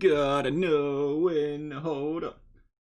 Gotta know when to hold 'em,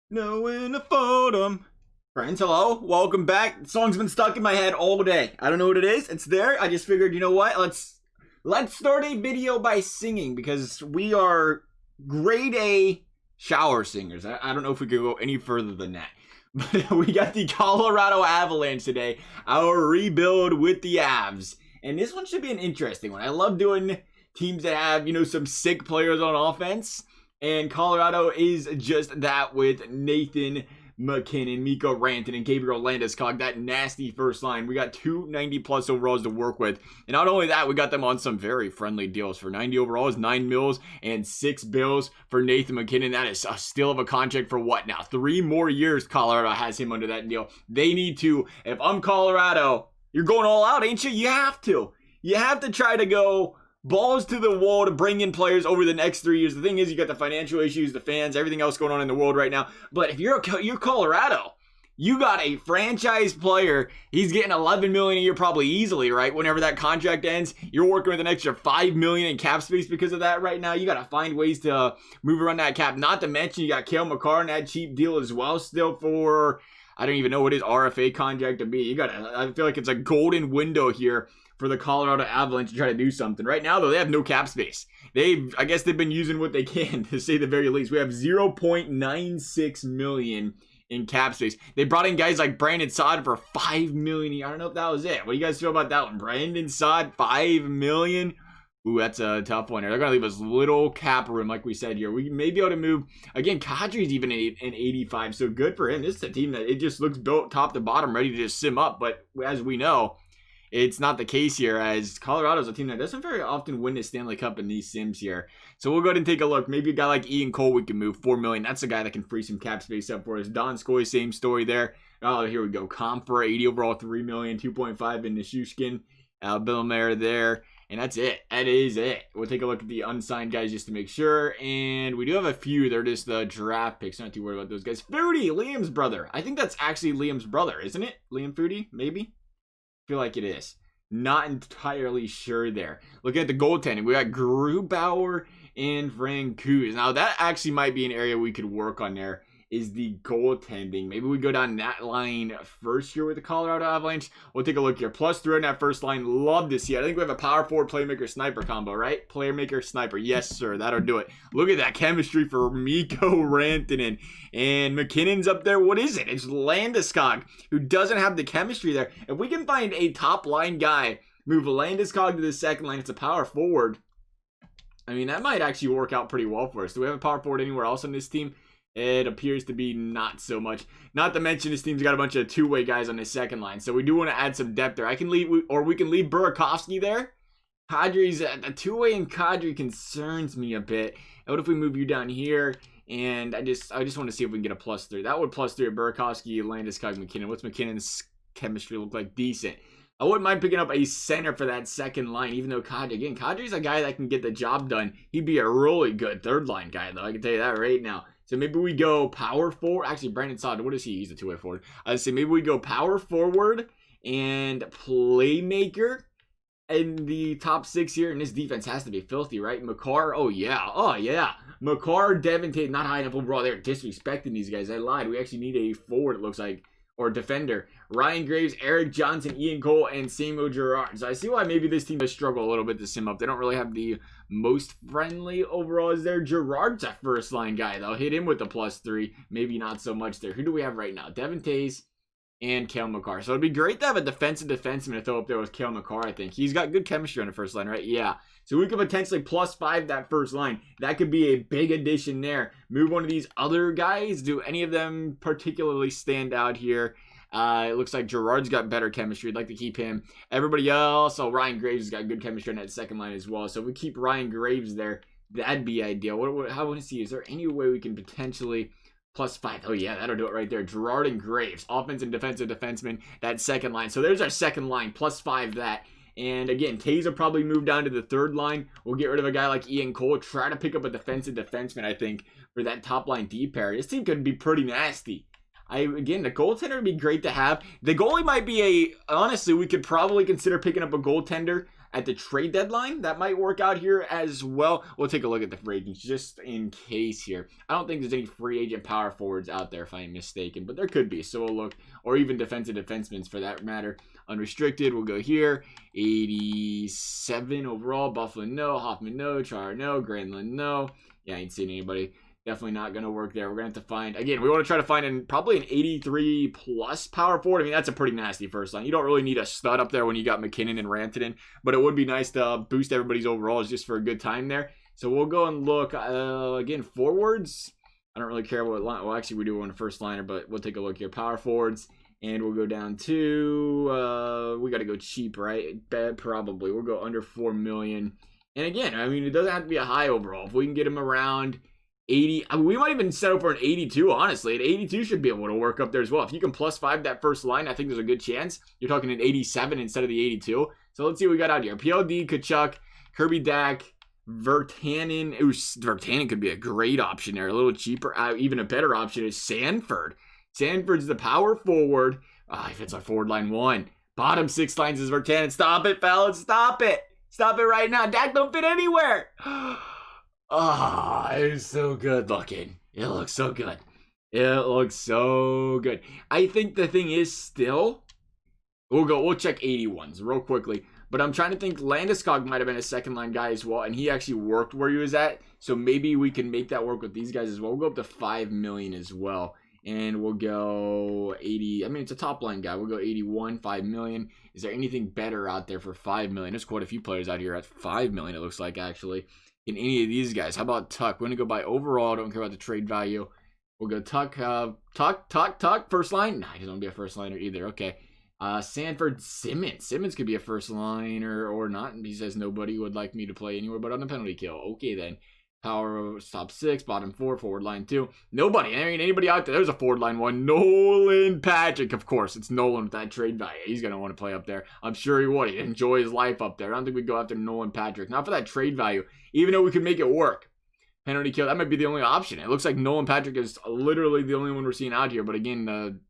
know when to fold 'em. Friends, hello, welcome back. The song's been stuck in my head all day. I don't know what it is. It's there. I just figured, you know what? Let's start a video by singing because we are grade A shower singers. I don't know if we could go any further than that. But we got the Colorado Avalanche today, our rebuild with the Avs. And this one should be an interesting one. I love doing teams that have, some sick players on offense. And Colorado is just that with Nathan MacKinnon, Mikko Rantanen, and Gabriel Landeskog, that nasty first line. We got 290 plus overalls to work with. And not only that, we got them on some very friendly deals. For 90 overalls, 9 mils and 6 bills for Nathan MacKinnon. That is a steal of a contract for what now? 3 more years Colorado has him under that deal. They need to, if I'm Colorado, you're going all out, ain't you? You have to. You have to try to go balls to the wall to bring in players over the next 3 years. The thing is, you got the financial issues, the fans, everything else going on in the world right now. But if you're Colorado, you got a franchise player. He's getting $11 million a year probably easily, right? Whenever that contract ends, you're working with an extra $5 million in cap space because of that right now. You got to find ways to move around that cap. Not to mention, you got Cale Makar in that cheap deal as well still for, I don't even know what his RFA contract to be. I feel like it's a golden window here for the Colorado Avalanche to try to do something. Right now, though, they have no cap space. I guess they've been using what they can, to say the very least. We have $0.96 million in cap space. They brought in guys like Brandon Saad for $5 million. I don't know if that was it. What do you guys feel about that one? Brandon Saad, $5 million. Ooh, that's a tough one. They're going to leave us little cap room, like we said here. We may be able to move. Again, Kadri's even an 85, so good for him. This is a team that it just looks built top to bottom, ready to just sim up. But as we know, it's not the case here, as Colorado's a team that doesn't very often win the Stanley Cup in these sims here. So we'll go ahead and take a look. Maybe a guy like Ian Cole we can move $4 million. That's a guy that can free some cap space up for us. Don Skoy, same story there. Oh, here we go. Comfer, 80 overall, $3 million, 2.5 in Nishushkin. Bill Mayer there. And that's it. That is it. We'll take a look at the unsigned guys just to make sure. And we do have a few. They're just the draft picks. Not too worried about those guys. Foodie, Liam's brother. I think that's actually Liam's brother, isn't it? Liam Foodie, maybe? Feel like it is. Not entirely sure there. Looking at the goaltending, we got Grubauer and Francouz. Now that actually might be an area we could work on there, is the goaltending. Maybe we go down that line first here with the Colorado Avalanche. We'll take a look here. +3 on that first line. Love to see it. I think we have a power forward playmaker sniper combo, right? Playmaker sniper. Yes, sir. That'll do it. Look at that chemistry for Mikko Rantanen. And McKinnon's up there. What is it? It's Landeskog, who doesn't have the chemistry there. If we can find a top line guy, move Landeskog to the second line, it's a power forward. I mean, that might actually work out pretty well for us. Do we have a power forward anywhere else on this team? It appears to be not so much. Not to mention this team's got a bunch of two-way guys on the second line. So we do want to add some depth there. We can leave Burakovsky there. Kadri's the two-way, and Kadri concerns me a bit. What if we move you down here? And I just want to see if we can get a +3. That would +3 at Burakovsky, Landeskog, McKinnon. What's McKinnon's chemistry look like? Decent. I wouldn't mind picking up a center for that second line, even though Kadri's a guy that can get the job done. He'd be a really good third line guy, though. I can tell you that right now. So maybe we go power forward. Actually, Brandon Saad, what is he? He's a two-way forward. I'd say maybe we go power forward and playmaker in the top 6 here. And this defense has to be filthy, right? Makar, oh yeah. Makar, Devin Tate, not high enough overall. They're disrespecting these guys. I lied. We actually need a forward, it looks like, or defender. Ryan Graves, Eric Johnson, Ian Cole, and Samuel Girard. So I see why maybe this team does struggle a little bit to sim up. They don't really have the most friendly overalls there. Girard's a first line guy, though. Hit him with the +3. Maybe not so much there. Who do we have right now? Devin Tays and Cale Makar. So it'd be great to have a defensive defenseman to throw up there with Cale Makar, I think. He's got good chemistry on the first line, right? Yeah. So we could potentially +5 that first line. That could be a big addition there. Move one of these other guys. Do any of them particularly stand out here? It looks like Girard's got better chemistry. I'd like to keep him. Everybody else, Ryan Graves has got good chemistry on that second line as well. So if we keep Ryan Graves there, that'd be ideal. How would I see? Is there any way we can potentially +5? Oh yeah, that'll do it right there. Girard and Graves, offensive and defensive defenseman, that second line. So there's our second line, +5 that. And again, Tays will probably move down to the third line. We'll get rid of a guy like Ian Cole. Try to pick up a defensive defenseman, I think, for that top line D pair. This team could be pretty nasty. Again, the goaltender would be great to have. The goalie might be honestly, we could probably consider picking up a goaltender. at the trade deadline. That might work out here as well. We'll take a look at the free agents just in case here. I don't think there's any free agent power forwards out there if I'm mistaken, but there could be. So we'll look, or even defensive defensemen for that matter. Unrestricted, we'll go here. 87 overall. Buffalo, no. Hoffman, no. Char, no. Granlund, no. Yeah, I ain't seen anybody. Definitely not going to work there. We're going to have to find, again, we want to try to find probably an 83 plus power forward. I mean, that's a pretty nasty first line. You don't really need a stud up there when you got McKinnon and Rantanen, but it would be nice to boost everybody's overalls just for a good time there. So we'll go and look, again, forwards. I don't really care what line. Well, actually, we do want a first liner, but we'll take a look here. Power forwards. And we'll go down to, we got to go cheap, right? Probably. We'll go under 4 million. And again, I mean, it doesn't have to be a high overall. If we can get him around 80, I mean, we might even settle for an 82, honestly. An 82 should be able to work up there as well. If you can +5 that first line, I think there's a good chance. You're talking an 87 instead of the 82. So let's see what we got out here. PLD, Kachuk, Kirby Dak, Virtanen. Ooh, Virtanen could be a great option there. A little cheaper. Even a better option is Sanford. Sanford's the power forward. He fits our forward line 1. Bottom 6 lines is Virtanen. Stop it, fellas. Stop it. Stop it right now. Dak don't fit anywhere. It's so good looking. It looks so good. It looks so good. I think the thing is still, we'll check 81s real quickly. But I'm trying to think, Landeskog might have been a second line guy as well, and he actually worked where he was at. So maybe we can make that work with these guys as well. We'll go up to 5 million as well. And we'll go 80. I mean, it's a top line guy. We'll go 81, 5 million. Is there anything better out there for 5 million? There's quite a few players out here at 5 million, it looks like, actually. In any of these guys. How about Tuck? We're going to go by overall. Don't care about the trade value. We'll go Tuck. Tuck. First line? Nah, he doesn't want to be a first liner either. Okay. Sanford, Simmons. Simmons could be a first liner or not. He says nobody would like me to play anywhere but on a penalty kill. Okay, then. Power top 6, bottom 4, forward line 2. Nobody. I mean, anybody out there. There's a forward line 1. Nolan Patrick. Of course, it's Nolan with that trade value. He's going to want to play up there. I'm sure he would. He'd enjoy his life up there. I don't think we'd go after Nolan Patrick. Not for that trade value. Even though we could make it work. Penalty kill. That might be the only option. It looks like Nolan Patrick is literally the only one we're seeing out here. But again,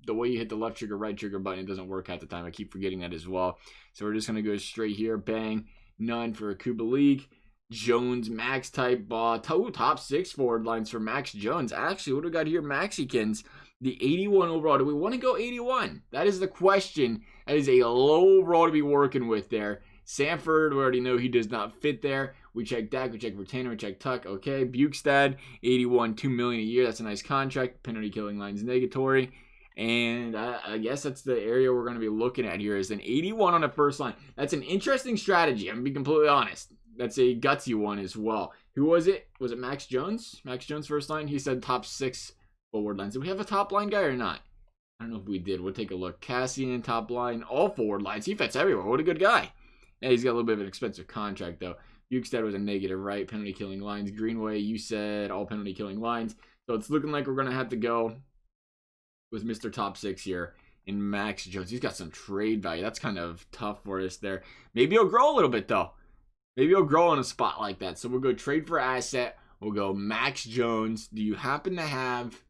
the way you hit the left trigger, right trigger button, it doesn't work at the time. I keep forgetting that as well. So we're just going to go straight here. Bang. None for Kubalik. Jones, Max type, top 6 forward lines for Max Jones. Actually, what do we got here? Maxicans, the 81 overall. Do we want to go 81? That is the question. That is a low overall to be working with there. Sanford, we already know he does not fit there. We check Dak, we check Virtanen, we check Tuck. Okay, Bukestad, 81, 2 million a year. That's a nice contract. Penalty killing lines negatory. And I guess that's the area we're going to be looking at here is an 81 on the first line. That's an interesting strategy. I'm going to be completely honest. That's a gutsy one as well. Who was it? Was it Max Jones? Max Jones first line? He said top 6 forward lines. Did we have a top line guy or not? I don't know if we did. We'll take a look. Cassian, top line. All forward lines. He fits everywhere. What a good guy. Yeah, he's got a little bit of an expensive contract, though. Bukestad was a negative, right? Penalty killing lines. Greenway, you said all penalty killing lines. So it's looking like we're going to have to go with Mr. Top 6 here in Max Jones. He's got some trade value. That's kind of tough for us there. Maybe he'll grow a little bit, though. Maybe he'll grow in a spot like that. So we'll go trade for asset. We'll go Max Jones. Do you happen to have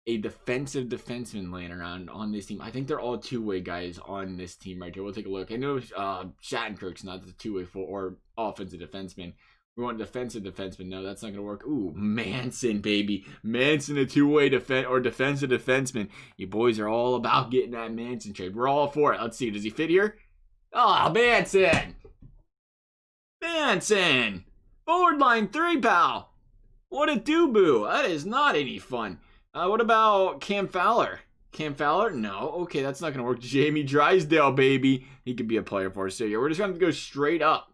a defensive defenseman laying around on this team? I think they're all two-way guys on this team right here. We'll take a look. I know Shattenkirk's not the two-way or offensive defenseman. We want defensive defenseman. No, that's not going to work. Ooh, Manson, baby. Manson, a two-way defensive defenseman. You boys are all about getting that Manson trade. We're all for it. Let's see. Does he fit here? Oh, Manson. Manson. Forward line 3, pal. What a doo-boo. That is not any fun. What about Cam Fowler? Cam Fowler? No. Okay, that's not going to work. Jamie Drysdale, baby. He could be a player for us. So, yeah, we're just going to go straight up.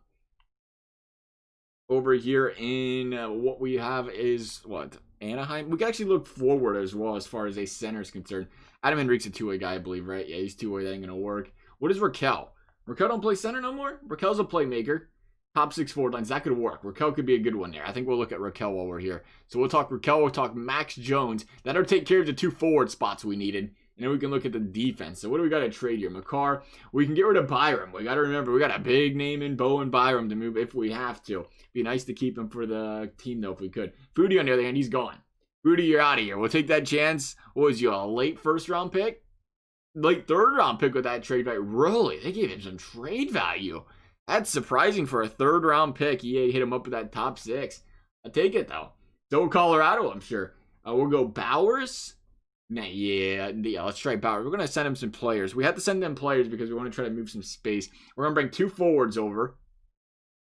Over here in what we have is, what, Anaheim? We can actually look forward as well as far as a center is concerned. Adam Henrique's a two-way guy, I believe, right? Yeah, he's two-way. That ain't going to work. What is Raquel? Raquel don't play center no more? Raquel's a playmaker. Top 6 forward lines. That could work. Raquel could be a good one there. I think we'll look at Raquel while we're here. So we'll talk Raquel. We'll talk Max Jones. That'll take care of the 2 forward spots we needed. And then we can look at the defense. So what do we got to trade here? Makar. We can get rid of Byram. We got to remember, we got a big name in Bowen Byram to move if we have to. Be nice to keep him for the team, though, if we could. Foodie, on the other hand, he's gone. Foodie, you're out of here. We'll take that chance. What was you, a late first-round pick? Late third-round pick with that trade value. Really? They gave him some trade value. That's surprising for a 3rd round pick. EA hit him up with that top 6. I'll take it though. So Colorado, I'm sure. We'll go Bowers. Nah, yeah, let's try Bowers. We're going to send him some players. We have to send them players because we want to try to move some space. We're going to bring 2 forwards over,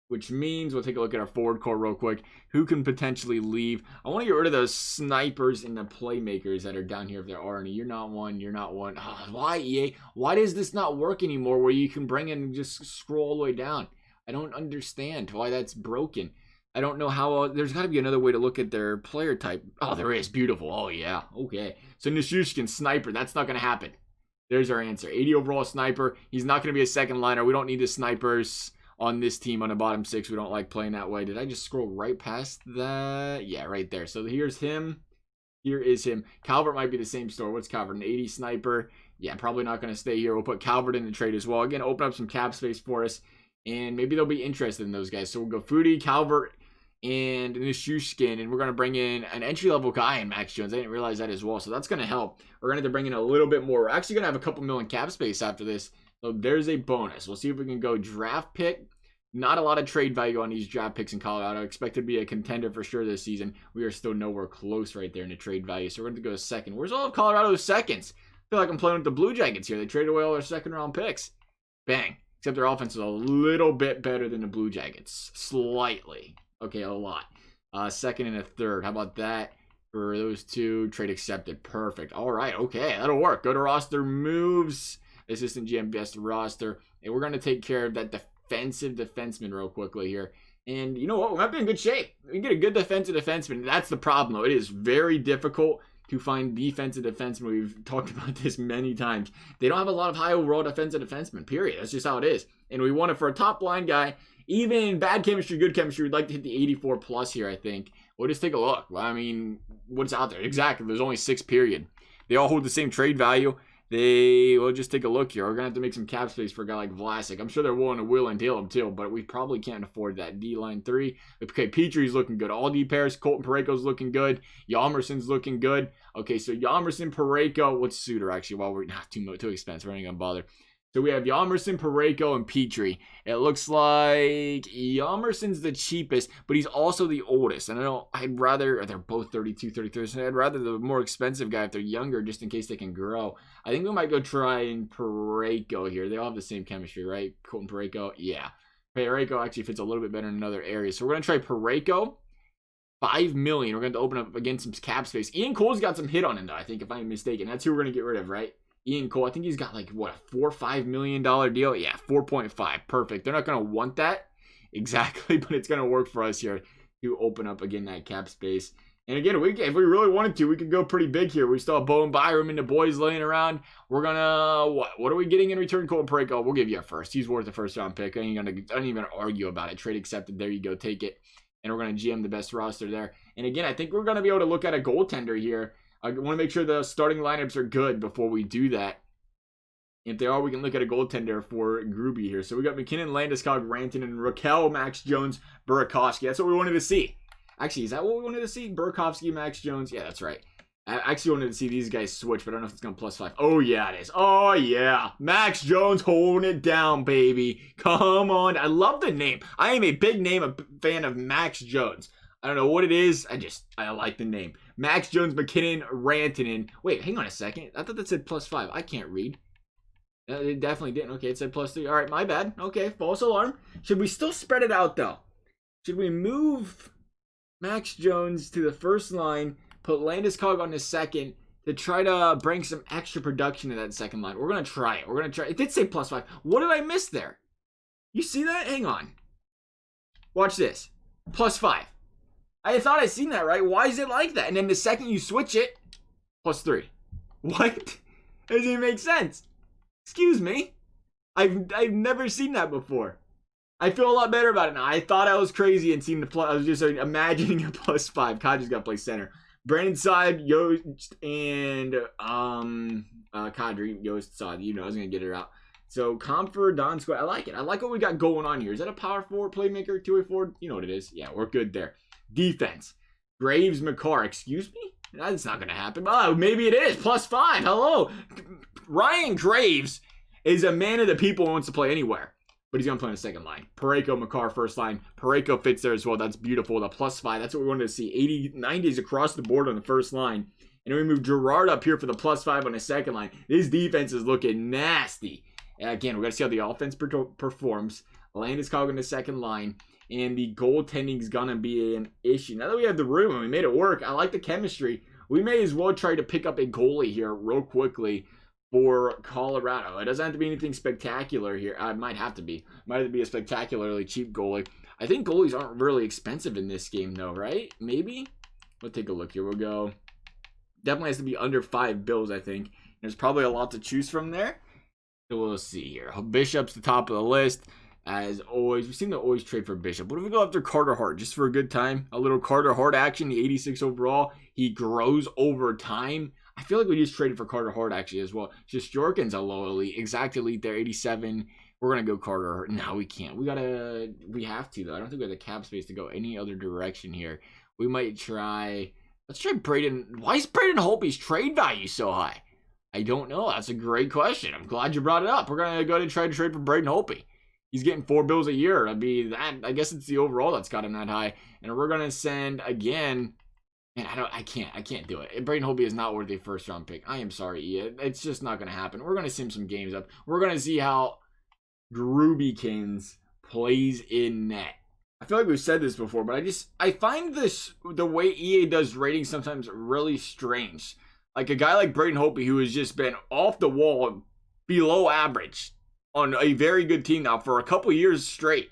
which means we'll take a look at our forward core real quick. Who can potentially leave? I want to get rid of those snipers and the playmakers that are down here if there are any. You're not one. You're not one. Oh, why, EA? Why does this not work anymore where you can bring in and just scroll all the way down? I don't understand why that's broken. I don't know how. There's got to be another way to look at their player type. Oh, there is. Beautiful. Oh, yeah. Okay. So Nichushkin, sniper. That's not going to happen. There's our answer. 80 overall sniper. He's not going to be a second liner. We don't need the snipers on this team on the bottom 6. We don't like playing that way. Did I just scroll right past that? Yeah, right there. So here's him. Here is him. Calvert might be the same story. What's Calvert? An 80 sniper. Yeah, probably not going to stay here. We'll put Calvert in the trade as well. Again, open up some cap space for us. And maybe they'll be interested in those guys. So we'll go Foodie, Calvert, and Nichushkin, and we're going to bring in an entry-level guy in Max Jones. I didn't realize that as well, so that's going to help. We're going to have to bring in a little bit more. We're actually going to have a couple million cap space after this, so there's a bonus. We'll see if we can go draft pick. Not a lot of trade value on these draft picks in Colorado. Expect to be a contender for sure this season. We are still nowhere close right there in the trade value, so we're going to go second. Where's all of Colorado's seconds? I feel like I'm playing with the Blue Jackets here. They traded away all their second-round picks. Bang. Except their offense is a little bit better than the Blue Jackets. Slightly. Okay, a lot. Second and a third. How about that for those 2? Trade accepted. Perfect. All right. Okay, that'll work. Go to roster moves. Assistant GM best roster. And we're going to take care of that defensive defenseman real quickly here. And you know what? We might be in good shape. We can get a good defensive defenseman. That's the problem, though. It is very difficult to find defensive defensemen. We've talked about this many times. They don't have a lot of high overall defensive defensemen, period. That's just how it is. And we want it for a top line guy. Even bad chemistry, good chemistry, we'd like to hit the 84 plus here, I think. We'll just take a look. I mean, what's out there? Exactly. There's only 6, period. They all hold the same trade value. We'll just take a look here. We're going to have to make some cap space for a guy like Vlasic. I'm sure they're willing to wheel and deal him too, but we probably can't afford that. D-line 3. Okay, Petrie's looking good. All D pairs. Colton Parayko's looking good. Yalmerson's looking good. Okay, so Yalmerson, Parayko. What's Suter, actually? While we're not too expensive. We're not going to bother. So we have Yalmerson, Parayko, and Petrie. It looks like Yalmerson's the cheapest, but he's also the oldest. And I'd rather, they're both 32, 33, so I'd rather the more expensive guy if they're younger, just in case they can grow. I think we might go try and Parayko here. They all have the same chemistry, right? Colton Parayko, yeah. Parayko actually fits a little bit better in another area. So we're going to try Parayko. $5 million. We're going to open up against some cap space. Ian Cole's got some hit on him, though, I think, if I'm mistaken. That's who we're going to get rid of, right? Ian Cole, I think he's got like, what, a $4 or $5 million deal? Yeah, 4.5. Perfect. They're not going to want that exactly, but it's going to work for us here to open up, again, that cap space. And again, if we really wanted to, we could go pretty big here. We still have Bo and Byram and the boys laying around. We're going to, what are we getting in return? Colton Parayko, we'll give you a first. He's worth a first-round pick. I don't even argue about it. Trade accepted. There you go. Take it. And we're going to GM the best roster there. And again, I think we're going to be able to look at a goaltender here. I want to make sure the starting lineups are good before we do that. If they are, we can look at a goaltender for Gruby here. So we got McKinnon, Landeskog, Rantanen, and Raquel, Max Jones, Burakovsky. That's what we wanted to see. Actually, is that what we wanted to see? Burakovsky, Max Jones. Yeah, that's right. I actually wanted to see these guys switch, but I don't know if it's going to +5. Oh, yeah, it is. Oh, yeah. Max Jones holding it down, baby. Come on. I love the name. I am a big name fan of Max Jones. I don't know what it is. I like the name. Max Jones, McKinnon, Rantanen. Wait, hang on a second. I thought that said +5. I can't read. It definitely didn't. Okay, it said +3. All right, my bad. Okay, false alarm. Should we still spread it out, though? Should we move Max Jones to the first line, put Landeskog on the second, to try to bring some extra production to that second line? We're going to try it. We're going to try it. It did say +5. What did I miss there? You see that? Hang on. Watch this. +5. I thought I'd seen that, right? Why is it like that? And then the second you switch it, +3. What? That doesn't even make sense. Excuse me. I've never seen that before. I feel a lot better about it now. I thought I was crazy and seen the plus. I was just imagining a +5. Kadri's got to play center. Brandon Saad, Yost, and Kadri, Yost, Saad. You know, I was gonna get it out. So Comfort, Donskoy. I like it. I like what we got going on here. Is that a power forward, playmaker, two-way forward? You know what it is. Yeah, we're good there. Defense. Graves, McCarr. Excuse me? That's not gonna happen. Oh, maybe it is. +5. Hello. Ryan Graves is a man of the people who wants to play anywhere. but he's going to play on the second line. Parayko, Makar, first line. Parayko fits there as well. That's beautiful. The +5. That's what we wanted to see. 80, 90s across the board on the first line. And we move Girard up here for the +5 on the second line. This defense is looking nasty. And again, we got to see how the offense performs. Landeskog on the second line. And the goaltending is going to be an issue. Now that we have the room and we made it work, I like the chemistry. We may as well try to pick up a goalie here real quickly for Colorado. It doesn't have to be anything spectacular here. It might have to be. It might have to be a spectacularly cheap goalie. I think goalies aren't really expensive in this game though, right? Maybe? We'll take a look here. We'll go. Definitely has to be under $5, I think. There's probably a lot to choose from there. So we'll see here. Bishop's the top of the list. As always, we seem to always trade for Bishop. What if we go after Carter Hart just for a good time? A little Carter Hart action, the 86 overall. He grows over time. I feel like we just traded for Carter Hart actually as well. Just Jorkin's a low elite, exact elite there, 87. We're going to go Carter Hart. No, we can't. We have to though. I don't think we have the cap space to go any other direction here. We might try, let's try Braden. Why is Braden Holtby's trade value so high? I don't know. That's a great question. I'm glad you brought it up. We're going to go ahead and try to trade for Braden Holtby. He's getting $4 a year. That'd be that. I guess it's the overall that's got him that high. And we're gonna send again. Man, I can't do it. Braden Holtby is not worth a first round pick. I am sorry, Ian. It's just not gonna happen. We're gonna sim some games up. We're gonna see how Grubikins plays in net. I feel like we've said this before, but I find the way EA does ratings sometimes really strange. Like a guy like Braden Holtby, who has just been off the wall, below average on a very good team now for a couple years straight.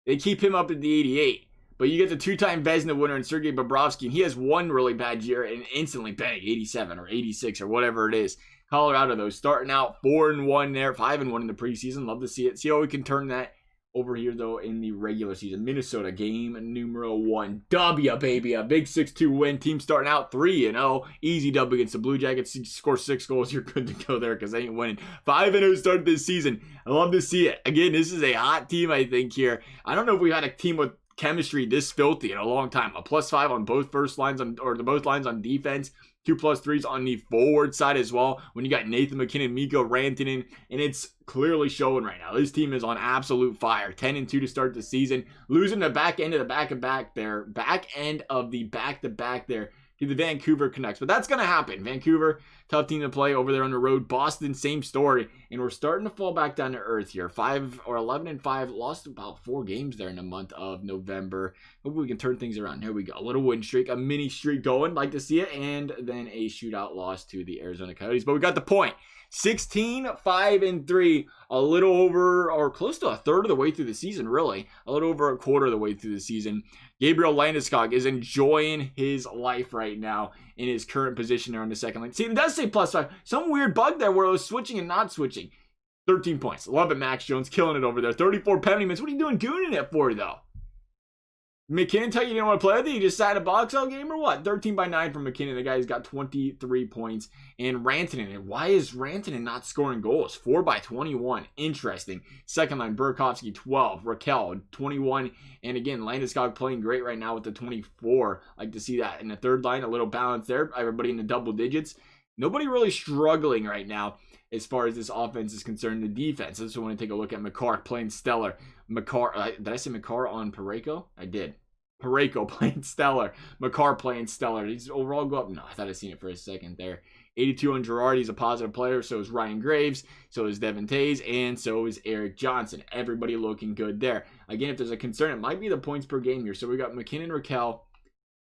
They keep him up at the 88. But you get the two-time Vezina winner in Sergei Bobrovsky, and he has one really bad year and instantly bang, 87 or 86 or whatever it is. Colorado, though, starting out 4-1 there, 5-1 in the preseason. Love to see it. See how we can turn that over here, though, in the regular season. Minnesota, game numero 1. W, baby. A big 6-2 win. Team starting out 3-0. Easy W against the Blue Jackets. You score 6 goals, you're good to go there because they ain't winning. 5-0 start this season. I love to see it. Again, this is a hot team, I think, here. I don't know if we had a team with chemistry this filthy in a long time. A +5 on both first lines both lines on defense. 2 +3s on the forward side as well. When you got Nathan McKinnon, Mikko Rantanen, and it's clearly showing right now. This team is on absolute fire. 10-2 to start the season. Losing the back end of the back-to-back there. Back end of the back-to-back there to the Vancouver Canucks. But that's going to happen. Vancouver, tough team to play over there on the road. Boston, same story. And we're starting to fall back down to earth here. 11-5. Lost about 4 games there in the month of November. Hopefully we can turn things around. Here we go. A little win streak. A mini streak going. Like to see it. And then a shootout loss to the Arizona Coyotes. But we got the point. 16-5-3, a little over or close to a third of the way through the season, really. A little over a quarter of the way through the season. Gabriel Landeskog is enjoying his life right now in his current position there on the second line. See, it does say +5. Some weird bug there where it was switching and not switching. 13 points. Love it, Max Jones. Killing it over there. 34 penalty minutes. What are you doing gooning it for, though? McKinnon tell you didn't want to play with it? You just sat a box out game or what? 13-9 from McKinnon. The guy's got 23 points. And Rantanen. Why is Rantanen not scoring goals? 4-21. Interesting. Second line, Burakovsky, 12. Raquel, 21. And again, Landeskog playing great right now with the 24. Like to see that. In the third line, a little balance there. Everybody in the double digits. Nobody really struggling right now as far as this offense is concerned. The defense. I just want to take a look at Makar playing stellar. Did I say Makar on Parayko? I did. Parayko playing stellar. Makar playing stellar. He's overall go up. No, I thought I seen it for a second there. 82 on Girard. He's a positive player. So is Ryan Graves. So is Devin Tays. And so is Eric Johnson. Everybody looking good there. Again, if there's a concern, it might be the points per game here. So we got McKinnon, Raquel,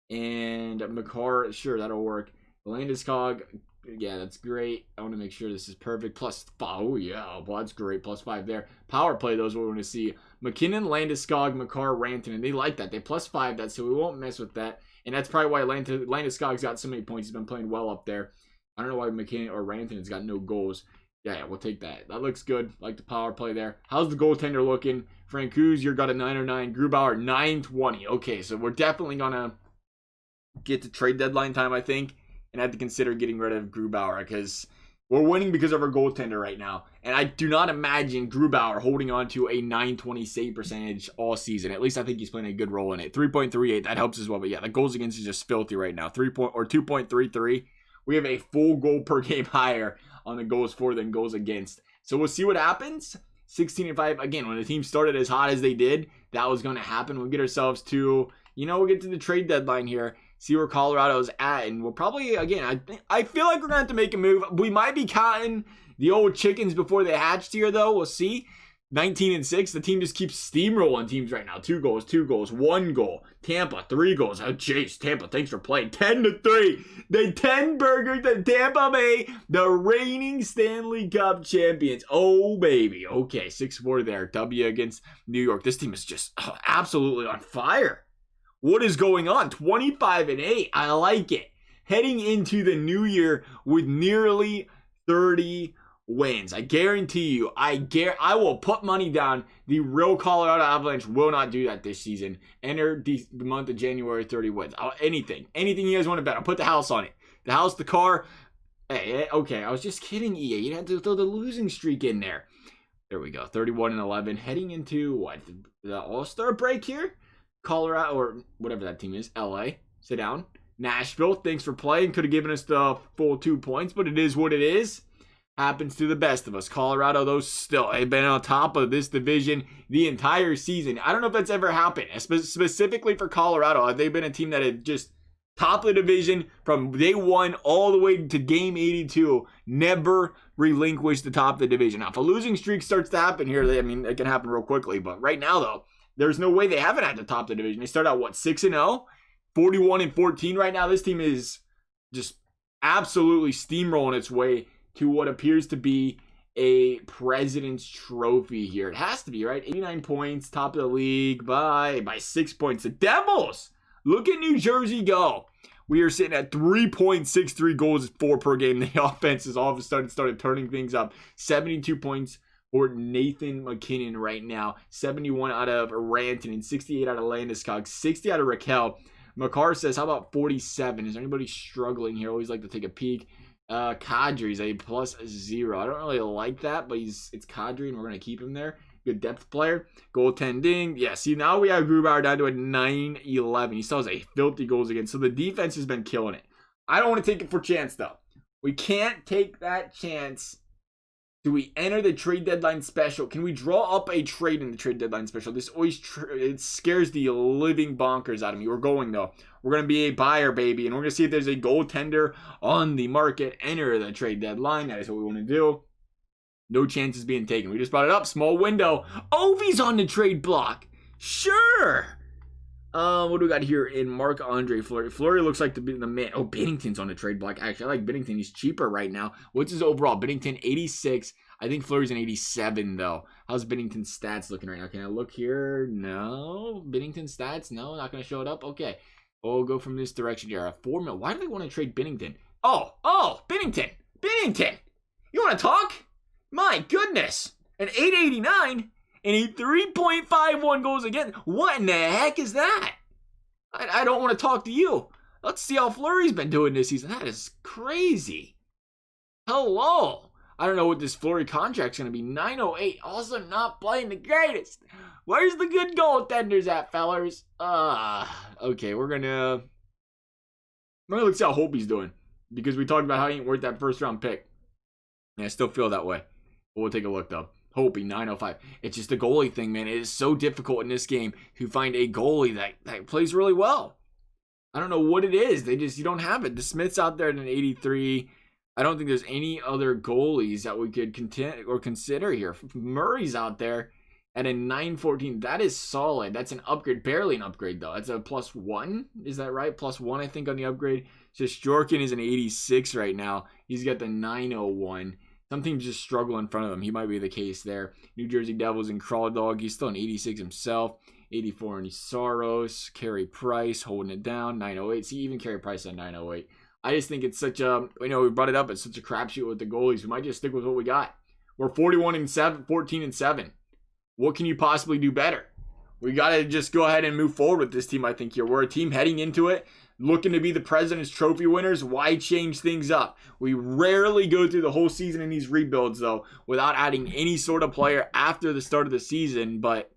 and Makar. Sure, that'll work. Landeskog. Yeah, that's great. I want to make sure this is perfect. +5. Oh, yeah. Well, that's great. +5 there. Power play, those we want to see. McKinnon, Landeskog, Makar, Rantanen. They like that. They +5 that, so we won't mess with that. And that's probably why Landeskog's got so many points. He's been playing well up there. I don't know why McKinnon or Rantanen's got no goals. Yeah, we'll take that. That looks good. Like the power play there. How's the goaltender looking? Francouz, you've got a 909. Grubauer, 920. Okay, so we're definitely going to get to trade deadline time, I think. And I have to consider getting rid of Grubauer because we're winning because of our goaltender right now. And I do not imagine Grubauer holding on to a 920 save percentage all season. At least I think he's playing a good role in it. 3.38, that helps as well. But yeah, the goals against is just filthy right now. 2.33. We have a full goal per game higher on the goals for than goals against. So we'll see what happens. 16-5. Again, when the team started as hot as they did, that was going to happen. We'll get ourselves to, we'll get to the trade deadline here, see where Colorado's at, and we'll probably, again, I feel like we're going to have to make a move. We might be counting the old chickens before they hatched here, though. We'll see. 19-6. The team just keeps steamrolling teams right now. 2 goals, 1 goal. Tampa, 3 goals. Oh, jeez, Tampa, thanks for playing. 10-3. The 10 burgers, the Tampa Bay, the reigning Stanley Cup champions. Oh, baby. Okay, 6-4 there. W against New York. This team is just absolutely on fire. What is going on? 25-8. I like it. Heading into the new year with nearly 30 wins. I guarantee you, I will put money down. The real Colorado Avalanche will not do that this season. Enter the month of January, 30 wins. Anything you guys want to bet, I'll put the house on it. The house, the car. Hey, okay, I was just kidding, EA. You had to throw the losing streak in there. There we go, 31-11. Heading into what? The All-Star break here? Colorado, or whatever that team is. LA, sit down. Nashville, thanks for playing. Could have given us the full 2 points, but it is what it is. Happens to the best of us. Colorado, though, still have been on top of this division the entire season. I don't know if that's ever happened. Specifically for Colorado, have they been a team that had just top of the division from day 1 all the way to game 82, never relinquished the top of the division. Now, if a losing streak starts to happen here, it can happen real quickly. But right now, though, there's no way they haven't had the top of the division. They start out, 6-0? 41-14 right now. This team is just absolutely steamrolling its way to what appears to be a President's Trophy here. It has to be, right? 89 points, top of the league by 6 points. The Devils, look at New Jersey go. We are sitting at 3.63 goals for per game. The offense has all of a sudden started turning things up. 72 points for Nathan McKinnon right now. 71 out of Rantanen, 68 out of Landeskog, 60 out of Raquel. Makar says, how about 47? Is there anybody struggling here? Always like to take a peek. Kadri's a +0. I don't really like that, but it's Kadri, and we're going to keep him there. Good depth player. Goaltending. Yeah, see, now we have Grubauer down to a 9-11. He still has a filthy goals against. So the defense has been killing it. I don't want to take it for chance, though. We can't take that chance. Do we enter the trade deadline special? Can we draw up a trade in the trade deadline special? This always it scares the living bonkers out of me. We're going, though. We're going to be a buyer, baby. And we're going to see if there's a goaltender on the market. Enter the trade deadline. That is what we want to do. No chances being taken. We just brought it up. Small window. Ovi's on the trade block. Sure. What do we got here in Marc-Andre Fleury? Fleury looks like the man. Oh, Binnington's on the trade block. Actually, I like Binnington. He's cheaper right now. What's his overall? Binnington, 86. I think Fleury's an 87, though. How's Binnington's stats looking right now? Can I look here? No. Binnington's stats? No, not going to show it up? Okay. We'll go from this direction here. 4 mil. Why do they want to trade Binnington? Oh, Binnington. You want to talk? My goodness. An 889 and a 3.51 goals against. What in the heck is that? I don't want to talk to you. Let's see how Fleury's been doing this season. That is crazy. Hello. I don't know what this Fleury contract's going to be. 908. Also not playing the greatest. Where's the good goaltenders at, fellers? Okay, we're going to look see how Holtby's doing. Because we talked about how he ain't worth that first round pick. And I still feel that way. But we'll take a look, though. Holtby, 905. It's just a goalie thing, man. It is so difficult in this game to find a goalie that plays really well. I don't know what it is. You don't have it. The Smith's out there at an 83. I don't think there's any other goalies that we could consider here. Murray's out there at a 914. That is solid. That's an upgrade. Barely an upgrade, though. That's a +1. Is that right? +1, I think, on the upgrade. Just Jorkin is an 86 right now. He's got the 901. Some teams just struggle in front of him. He might be the case there. New Jersey Devils and Crawdog. He's still an 86 himself. 84 in Saros. Carey Price holding it down. 908. See, even Carey Price at 908. I just think it's such a, we brought it up. It's such a crapshoot with the goalies. We might just stick with what we got. We're 41-7, 14-7. What can you possibly do better? We got to just go ahead and move forward with this team, I think, here. We're a team heading into it, looking to be the President's Trophy winners. Why change things up? We rarely go through the whole season in these rebuilds, though, without adding any sort of player after the start of the season. But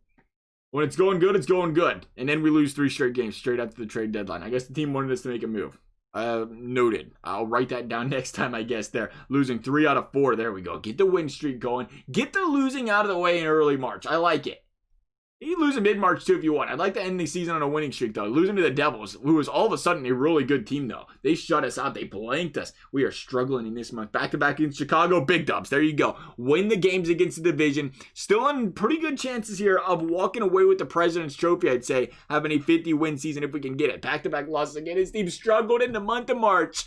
when it's going good, it's going good. And then we lose 3 straight games straight after the trade deadline. I guess the team wanted us to make a move. Noted. I'll write that down next time, I guess. There, losing 3 out of 4. There we go. Get the win streak going. Get the losing out of the way in early March. I like it. You lose in mid-March too if you want. I'd like to end the season on a winning streak though. Losing to the Devils, who was all of a sudden a really good team though. They shut us out. They blanked us. We are struggling in this month. Back-to-back against Chicago. Big dubs. There you go. Win the games against the division. Still on pretty good chances here of walking away with the President's Trophy, I'd say. Having a 50-win season if we can get it. Back-to-back losses again. His team struggled in the month of March.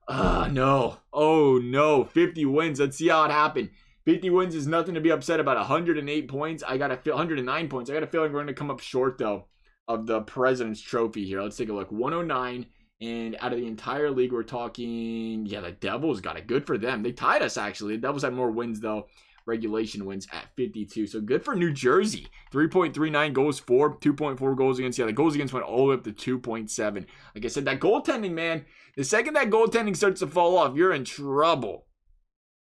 No. Oh, no. 50 wins. Let's see how it happened. 50 wins is nothing to be upset about. 108 points. 109 points. I got a feeling we're going to come up short, though, of the President's Trophy here. Let's take a look. 109. And out of the entire league, we're talking... Yeah, the Devils got it. Good for them. They tied us, actually. The Devils had more wins, though. Regulation wins at 52. So good for New Jersey. 3.39 goals for, 2.4 goals against. Yeah, the goals against went all the way up to 2.7. Like I said, that goaltending, man. The second that goaltending starts to fall off, you're in trouble.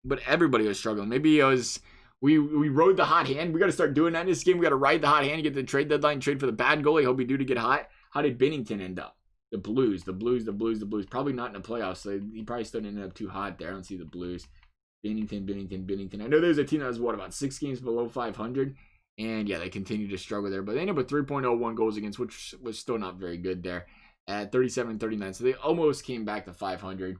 But everybody was struggling. Maybe it was we rode the hot hand. We got to start doing that in this game. We got to ride the hot hand, get the trade deadline, trade for the bad goalie. Hope we do to get hot. How did Binnington end up? The Blues. Probably not in the playoffs. So he probably still ended up too hot there. I don't see the Blues. Binnington. I know there's a team that was, about 6 games below 500. And yeah, they continue to struggle there. But they ended up with 3.01 goals against, which was still not very good there at 37-39. So they almost came back to 500.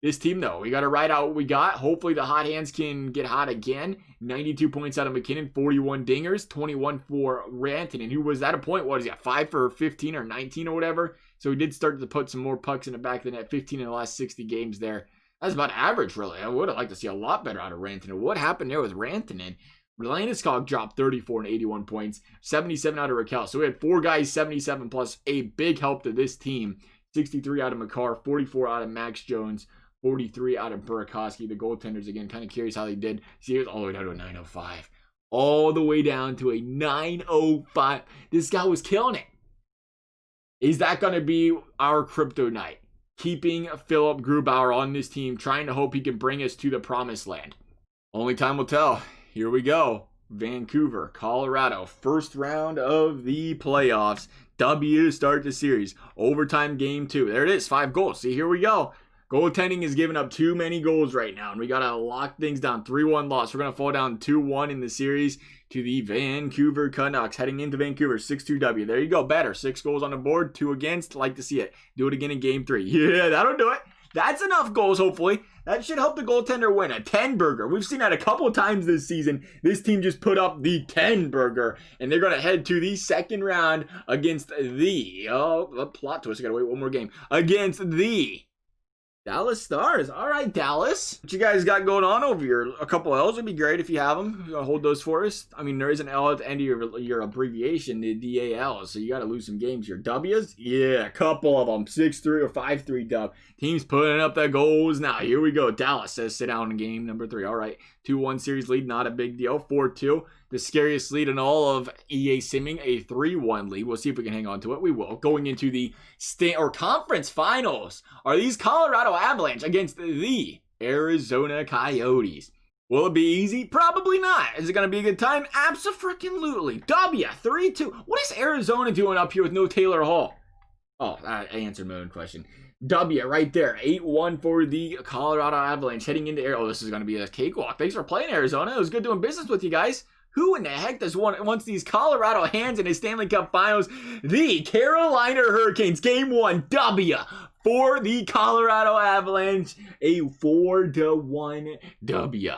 This team, though, we got to ride out what we got. Hopefully, the hot hands can get hot again. 92 points out of McKinnon, 41 dingers, 21 for Rantanen, who was at a point, 5 for 15 or 19 or whatever. So he did start to put some more pucks in the back of the net, 15 in the last 60 games there. That's about average, really. I would have liked to see a lot better out of Rantanen. What happened there with Rantanen? Landeskog dropped 34 and 81 points, 77 out of Raquel. So we had 4 guys, 77 plus, a big help to this team. 63 out of Makar, 44 out of Max Jones, 43 out of Burakovsky. The goaltenders, again, kind of curious how they did. See, it was all the way down to a 905. All the way down to a 905. This guy was killing it. Is that going to be our kryptonite? Keeping Philip Grubauer on this team, trying to hope he can bring us to the promised land. Only time will tell. Here we go. Vancouver, Colorado. First round of the playoffs. W to start the series. Overtime game 2. There it is. 5 goals. See, here we go. Goaltending is giving up too many goals right now, and we got to lock things down. 3-1 loss. We're going to fall down 2-1 in the series to the Vancouver Canucks. Heading into Vancouver, 6-2 W. There you go. Better. 6 goals on the board, 2 against. Like to see it. Do it again in game 3. Yeah, that'll do it. That's enough goals, hopefully. That should help the goaltender win. A 10-burger. We've seen that a couple of times this season. This team just put up the 10-burger, and they're going to head to the second round against the plot twist. I got to wait one more game. Against the Dallas Stars. All right, Dallas. What you guys got going on over here? A couple L's would be great if you have them. Hold those for us. I mean, there is an L at the end of your abbreviation, the DAL, so you got to lose some games here. W's? Yeah, a couple of them. 6-3 or 5-3 dub. Team's putting up the goals now. Here we go. Dallas says sit down in game number 3. All right. 2-1 series lead, not a big deal. 4-2. The scariest lead in all of EA Simming, a 3-1 lead. We'll see if we can hang on to it. We will. Going into the conference finals are these Colorado Avalanche against the Arizona Coyotes. Will it be easy? Probably not. Is it going to be a good time? Abso-freaking-lutely. W, 3-2. What is Arizona doing up here with no Taylor Hall? Oh, I answered my own question. W right there. 8-1 for the Colorado Avalanche heading into Arizona. Oh, this is going to be a cakewalk. Thanks for playing, Arizona. It was good doing business with you guys. Who in the heck wants these Colorado hands in the Stanley Cup Finals? The Carolina Hurricanes. Game 1. W for the Colorado Avalanche. A 4-1 W.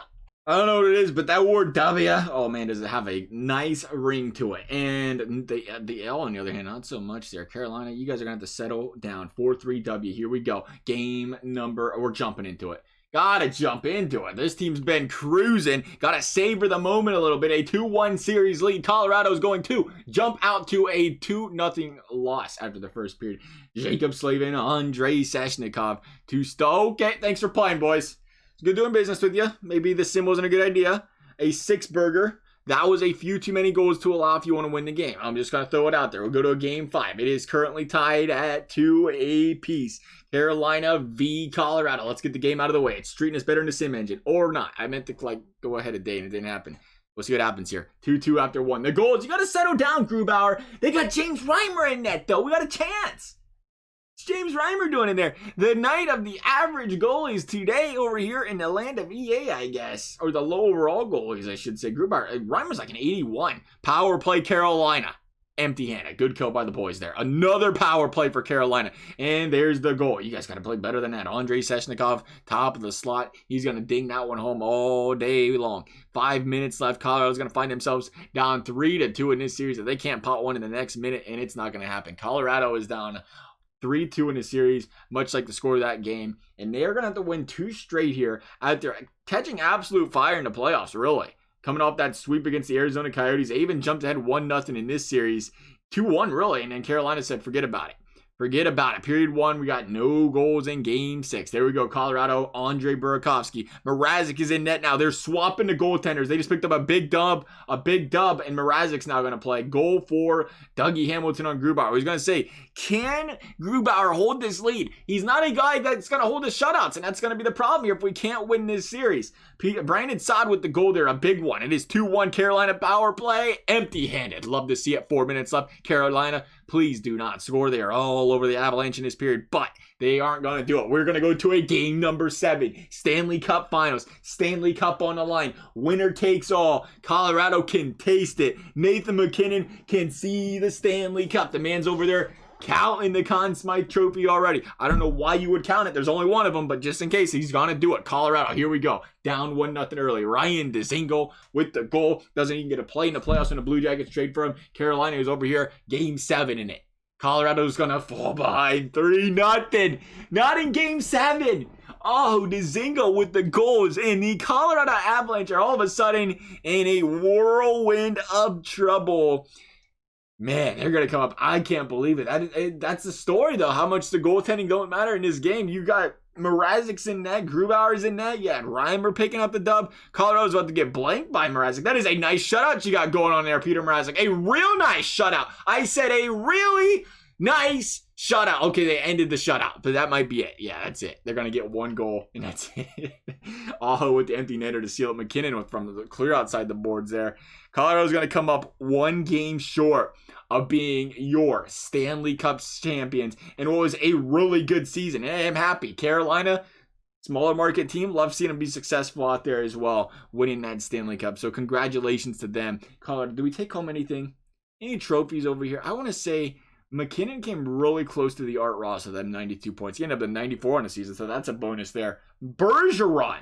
I don't know what it is, but that word W, oh man, does it have a nice ring to it. And the L, on the other hand, not so much there. Carolina, you guys are going to have to settle down. 4-3 W. Here we go. We're jumping into it. Gotta jump into it. This team's been cruising. Gotta savor the moment a little bit. A 2-1 series lead. Colorado's going to jump out to a 2-0 loss after the first period. Jacob Slavin, Andrei Sashnikov to Stoke. Okay, thanks for playing, boys. It's good doing business with you. Maybe the sim wasn't a good idea. A 6-burger. That was a few too many goals to allow if you want to win the game. I'm just going to throw it out there. We'll go to a game 5. It is currently tied at 2 apiece. Carolina v. Colorado. Let's get the game out of the way. It's treating us better in the sim engine. Or not. I meant to go ahead a day and it didn't happen. We'll see what happens here. 2-2 after 1. The goals. You got to settle down, Grubauer. They got James Reimer in net, though. We got a chance. James Reimer doing in there? The night of the average goalies today over here in the land of EA, I guess. Or the low overall goalies, I should say. Grubauer, Reimer's like an 81. Power play Carolina. Empty-handed. Good kill by the boys there. Another power play for Carolina. And there's the goal. You guys got to play better than that. Andrei Svechnikov, top of the slot. He's going to ding that one home all day long. 5 minutes left. Colorado's going to find themselves down 3-2 in this series. If they can't pot one in the next minute, and it's not going to happen. Colorado is down 3-2 in the series, much like the score of that game. And they're going to have to win 2 straight here after catching absolute fire in the playoffs, really. Coming off that sweep against the Arizona Coyotes. They even jumped ahead 1-0 in this series. 2-1, really. And then Carolina said, forget about it. Forget about it. Period 1, we got no goals in Game 6. There we go. Colorado, Andre Burakovsky. Mrazek is in net now. They're swapping the goaltenders. They just picked up a big dub, and Mrazek's now going to play. Goal for Dougie Hamilton on Grubauer. He's going to say, can Grubauer hold this lead? He's not a guy that's going to hold the shutouts, and that's going to be the problem here if we can't win this series. Brandon Saad with the goal there, a big one. It is 2-1 Carolina power play, empty-handed. Love to see it. 4 minutes left. Carolina, please do not score. They are all over the Avalanche in this period, but they aren't going to do it. We're going to go to a game number 7. Stanley Cup Finals. Stanley Cup on the line. Winner takes all. Colorado can taste it. Nathan MacKinnon can see the Stanley Cup. The man's over there counting the Conn Smythe trophy already. I don't know why you would count it. There's only one of them, but just in case, he's going to do it. Colorado, here we go. Down 1-0 early. Ryan Dzingel with the goal. Doesn't even get a play in the playoffs when the Blue Jackets trade for him. Carolina is over here. Game 7 in it. Colorado's going to fall behind 3-0. Not in Game 7. Oh, Dzingel with the goals. And the Colorado Avalanche are all of a sudden in a whirlwind of trouble. Man, they're going to come up. I can't believe it. That's the story, though. How much the goaltending don't matter in this game. You got Mrazek's in net. Grubauer's in net. You had Reimer picking up the dub. Colorado's about to get blanked by Mrazek. That is a nice shutout you got going on there, Peter Mrazek. A real nice shutout. I said a really nice shutout. Okay, they ended the shutout, but that might be it. Yeah, that's it. They're going to get 1 goal, and that's it. Aho with the empty netter to seal it. McKinnon from the clear outside the boards there. Colorado's going to come up 1 game short of being your Stanley Cup champions and what was a really good season. And I'm happy. Carolina, smaller market team, love seeing them be successful out there as well, winning that Stanley Cup. So congratulations to them. Colorado, do we take home anything? Any trophies over here? I want to say McKinnon came really close to the Art Ross of them 92 points. He ended up at 94 on the season, so that's a bonus there. Bergeron.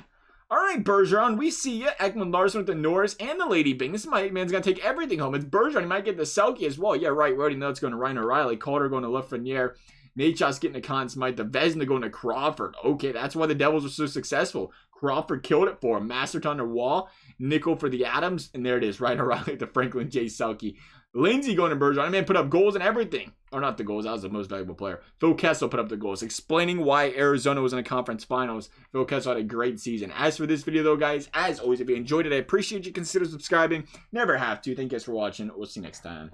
All right, Bergeron, we see you. Ekman Larson with the Norris and the Lady Bing. This man's going to take everything home. It's Bergeron. He might get the Selke as well. Yeah, right. We already know it's going to Ryan O'Reilly. Calder going to Lafreniere. Natchez getting the Conn Smythe. The Vezina going to Crawford. Okay, that's why the Devils were so successful. Crawford killed it for him. Masterton to Wall. Nickel for the Adams. And there it is. Ryan O'Reilly to Franklin J. Selke. Lindsay going to Bergeron. I mean, put up goals and everything. Or not the goals. That was the most valuable player. Phil Kessel put up the goals. Explaining why Arizona was in the conference finals. Phil Kessel had a great season. As for this video, though, guys, as always, if you enjoyed it, I appreciate you. Consider subscribing. Never have to. Thank you guys for watching. We'll see you next time.